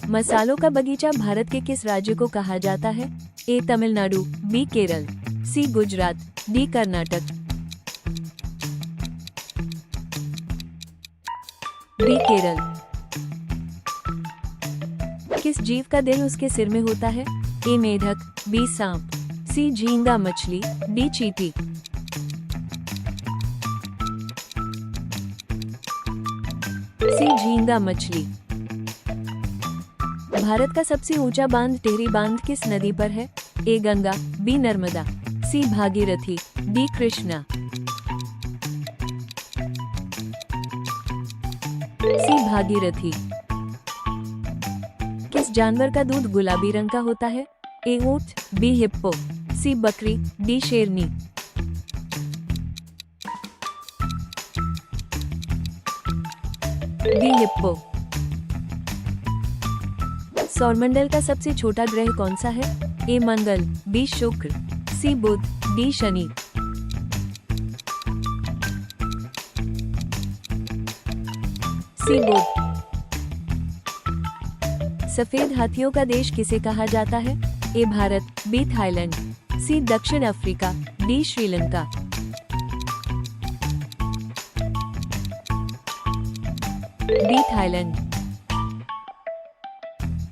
मसालों का बगीचा भारत के किस राज्य को कहा जाता है? ए तमिलनाडु, बी केरल, सी गुजरात, डी कर्नाटक। बी केरल। किस जीव का दिल उसके सिर में होता है? ए मेढक, बी सांप, सी झींगा मछली, डी चींटी। सी झींगा मछली। भारत का सबसे ऊंचा बांध टिहरी बांध किस नदी पर है? ए गंगा, बी नर्मदा, सी भागीरथी, डी कृष्णा। सी भागीरथी। किस जानवर का दूध गुलाबी रंग का होता है? ए ऊंट, बी हिप्पो, सी बकरी, डी शेरनी। डी हिप्पो। सौरमंडल का सबसे छोटा ग्रह कौन सा है? ए मंगल, बी शुक्र, सी बुध, डी शनि। सी बुध। सफेद हाथियों का देश किसे कहा जाता है? ए भारत, बी थाईलैंड, सी दक्षिण Africa, D Sri Lanka. D Thailand.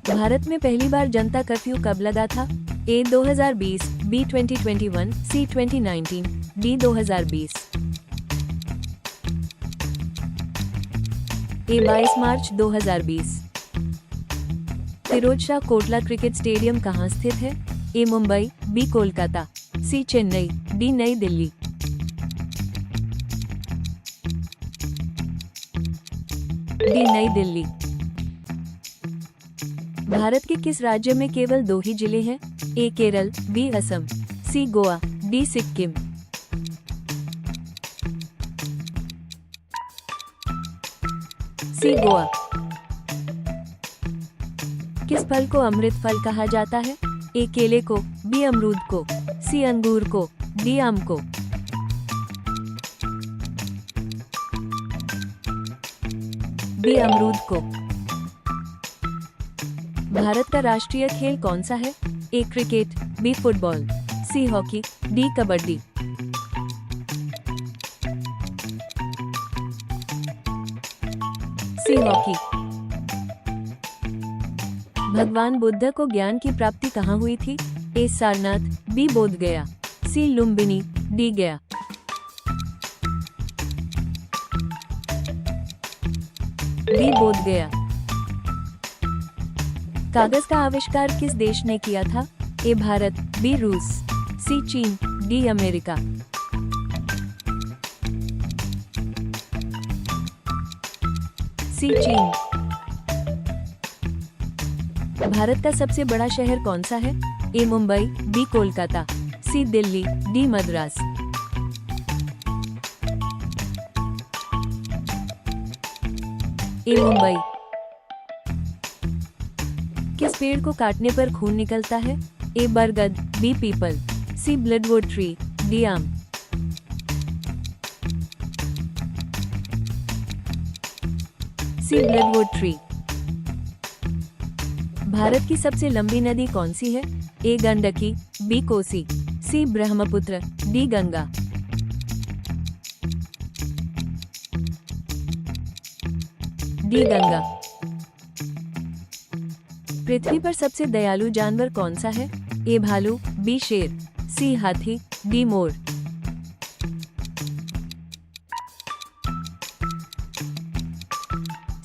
Bharat में पहली बार जनता कर्फ्यू कब लगा था? ए 2020, बी 2021, सी 2019, डी 2020। ए 22 मार्च 2020। फिरोज शाह कोटला क्रिकेट स्टेडियम कहाँ स्थित है? ए मुंबई, बी कोलकाता, सी चेन्नई, डी नई दिल्ली। डी नई दिल्ली। भारत के किस राज्य में केवल 2 ही जिले हैं? ए केरल, बी असम, सी गोवा, डी सिक्किम। सी गोवा। किस फल को अमृत फल कहा जाता है? ए केले को, बी अमरूद को, सी अंगूर को, डी आम को। बी अमरूद को। भारत का राष्ट्रीय खेल कौन सा है? A cricket, B football, C hockey, D kabaddi. C hockey. भगवान बुद्ध को ज्ञान की प्राप्ति कहाँ हुई थी? ए सारनाथ, बी बोध गया, सी लुम्बिनी, डी गया। बी बोध गया। कागज का आविष्कार किस देश ने किया था? ए भारत, बी रूस, सी चीन, डी अमेरिका। सी चीन। भारत का सबसे बड़ा शहर कौन सा है? ए मुंबई, बी कोलकाता, सी दिल्ली, डी मद्रास। ए मुंबई। किस पेड़ को काटने पर खून निकलता है? ए बरगद, बी पीपल, सी ब्लडवुड ट्री, डी आम। C bloodwood tree. भारत की सबसे लंबी नदी कौन सी है? ए गंडकी, बी कोसी, सी ब्रह्मपुत्र, डी गंगा। डी गंगा। पृथ्वी पर सबसे दयालु जानवर कौन सा है? ए भालू, बी शेर, सी हाथी, डी मोर।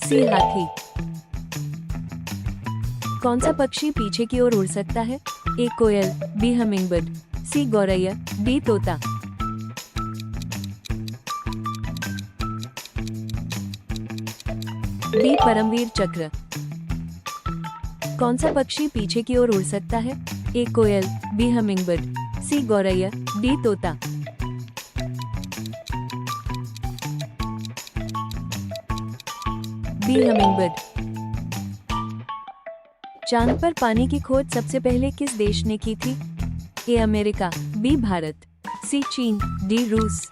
सी हाथी। कौन सा पक्षी पीछे की ओर उड़ सकता है? ए कोयल, बी हमिंगबर्ड, सी गौरैया, डी तोता। डी परमवीर चक्र। कौन सा पक्षी पीछे की ओर उड़ सकता है? ए कोयल, बी हमिंगबर्ड, सी गौरैया, डी तोता। B hummingbird. चांद पर पानी की खोज सबसे पहले किस देश ने की थी? ए अमेरिका, बी भारत, सी चीन, डी रूस।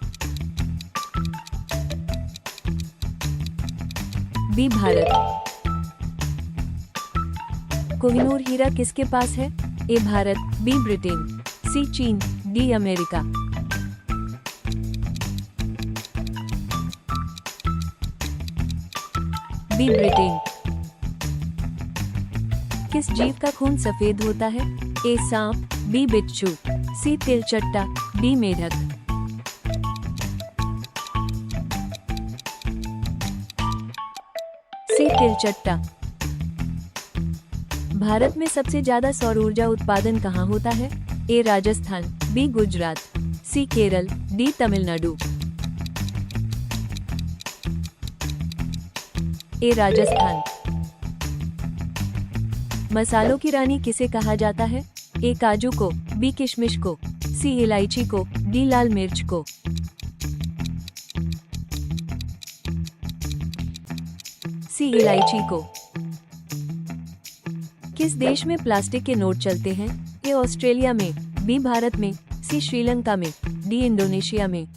बी भारत। कोहिनूर हीरा किसके पास है? ए भारत, बी ब्रिटेन, सी चीन, डी अमेरिका। B Britain. किस जीव का खून सफेद होता है? ए सांप, बी बिच्छू, सी तिलचट्टा, डी मेढक। सी तिलचट्टा। भारत में सबसे ज्यादा सौर ऊर्जा उत्पादन कहाँ होता है? ए राजस्थान, बी गुजरात, सी केरल, डी तमिलनाडु। ए राजस्थान। मसालों की रानी किसे कहा जाता है? ए काजू को, बी किशमिश को, सी इलायची को, डी लाल मिर्च को। सी इलायची को। किस देश में प्लास्टिक के नोट चलते हैं? ए ऑस्ट्रेलिया में, बी भारत में, सी श्रीलंका में, डी इंडोनेशिया में।